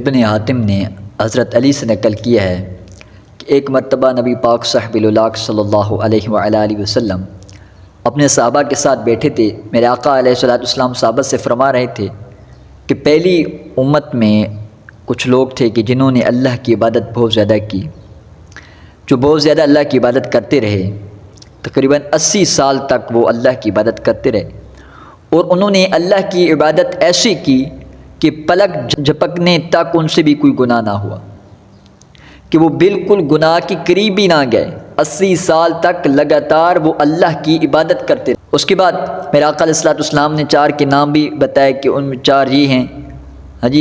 ابن حاتم نے حضرت علی سے نقل کیا ہے کہ ایک مرتبہ نبی پاک صاحب الولاق صلی اللہ علیہ وآلہ وسلم اپنے صحابہ کے ساتھ بیٹھے تھے۔ میرے آقا علیہ الصلوۃ والسلام صحابہ سے فرما رہے تھے کہ پہلی امت میں کچھ لوگ تھے کہ جنہوں نے اللہ کی عبادت بہت زیادہ کی، جو بہت زیادہ اللہ کی عبادت کرتے رہے، تقریباً 80 سال تک وہ اللہ کی عبادت کرتے رہے، اور انہوں نے اللہ کی عبادت ایسی کی کہ پلک جھپکنے تک ان سے بھی کوئی گناہ نہ ہوا، کہ وہ بالکل گناہ کے قریب بھی نہ گئے۔ 80 سال تک لگاتار وہ اللہ کی عبادت کرتے رہے۔ اس کے بعد میرے آقا علیہ الصلوۃ والسلام نے 4 کے نام بھی بتائے کہ ان میں 4 یہ ہیں،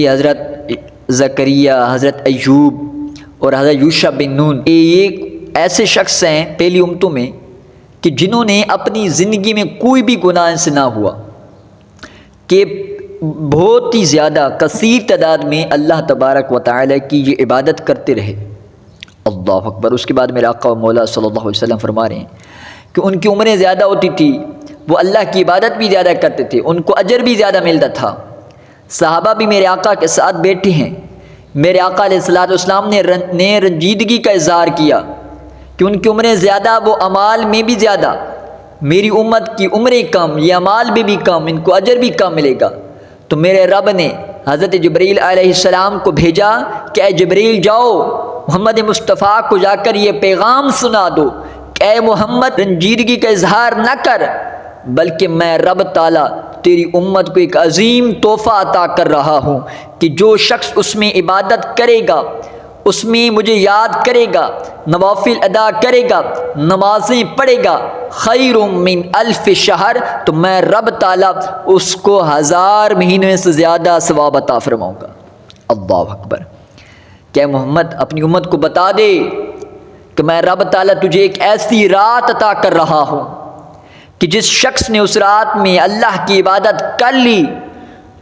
حضرت زکریا، حضرت ایوب اور حضرت یوشع بن نون۔ یہ ایسے شخص ہیں پہلی امتوں میں کہ جنہوں نے اپنی زندگی میں کوئی بھی گناہ سے نہ ہوا، کہ بہت ہی زیادہ کثیر تعداد میں اللہ تبارک و تعالی کی یہ عبادت کرتے رہے۔ اللہ اکبر۔ اس کے بعد میرے آقا و مولا صلی اللہ علیہ وسلم فرما رہے ہیں کہ ان کی عمریں زیادہ ہوتی تھی، وہ اللہ کی عبادت بھی زیادہ کرتے تھے، ان کو اجر بھی زیادہ ملتا تھا۔ صحابہ بھی میرے آقا کے ساتھ بیٹھے ہیں، میرے آقا علیہ الصلوۃ والسلام نے رنجیدگی کا اظہار کیا کہ ان کی عمریں زیادہ، وہ اعمال میں بھی زیادہ، میری امت کی عمریں کم، یہ اعمال میں بھی کم، ان کو اجر بھی کم ملے گا۔ تو میرے رب نے حضرت جبریل علیہ السلام کو بھیجا کہ اے جبریل جاؤ محمد مصطفیٰ کو جا کر یہ پیغام سنا دو کہ اے محمد رنجیدگی کا اظہار نہ کر، بلکہ میں رب تعالیٰ تیری امت کو ایک عظیم تحفہ عطا کر رہا ہوں کہ جو شخص اس میں عبادت کرے گا، اس میں مجھے یاد کرے گا، نوافل ادا کرے گا، نمازیں پڑھے گا، خیر من 1000 شہر، تو میں رب تعالیٰ اس کو 1000 مہینے سے زیادہ ثواب عطا فرماؤں گا۔ اللہ اکبر۔ کہ محمد اپنی امت کو بتا دے کہ میں رب تعالیٰ تجھے ایک ایسی رات عطا کر رہا ہوں کہ جس شخص نے اس رات میں اللہ کی عبادت کر لی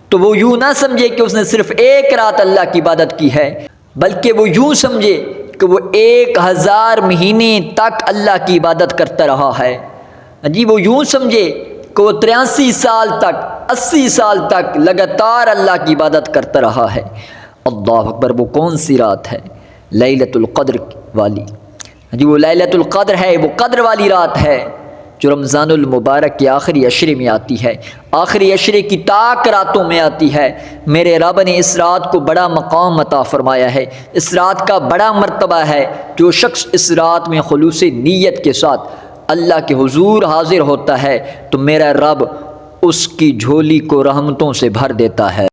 تو وہ یوں نہ سمجھے کہ اس نے صرف ایک رات اللہ کی عبادت کی ہے، بلکہ وہ یوں سمجھے کہ وہ 1000 مہینے تک اللہ کی عبادت کرتا رہا ہے۔ وہ یوں سمجھے کہ وہ 83 سال تک، 80 سال تک لگاتار اللہ کی عبادت کرتا رہا ہے۔ اللہ اکبر۔ وہ کون سی رات ہے؟ لیلۃ القدر والی۔ وہ لیلۃ القدر ہے، وہ قدر والی رات ہے جو رمضان المبارک کے آخری عشرے میں آتی ہے، آخری عشرے کی طاق راتوں میں آتی ہے۔ میرے رب نے اس رات کو بڑا مقام عطا فرمایا ہے، اس رات کا بڑا مرتبہ ہے۔ جو شخص اس رات میں خلوص نیت کے ساتھ اللہ کے حضور حاضر ہوتا ہے تو میرا رب اس کی جھولی کو رحمتوں سے بھر دیتا ہے۔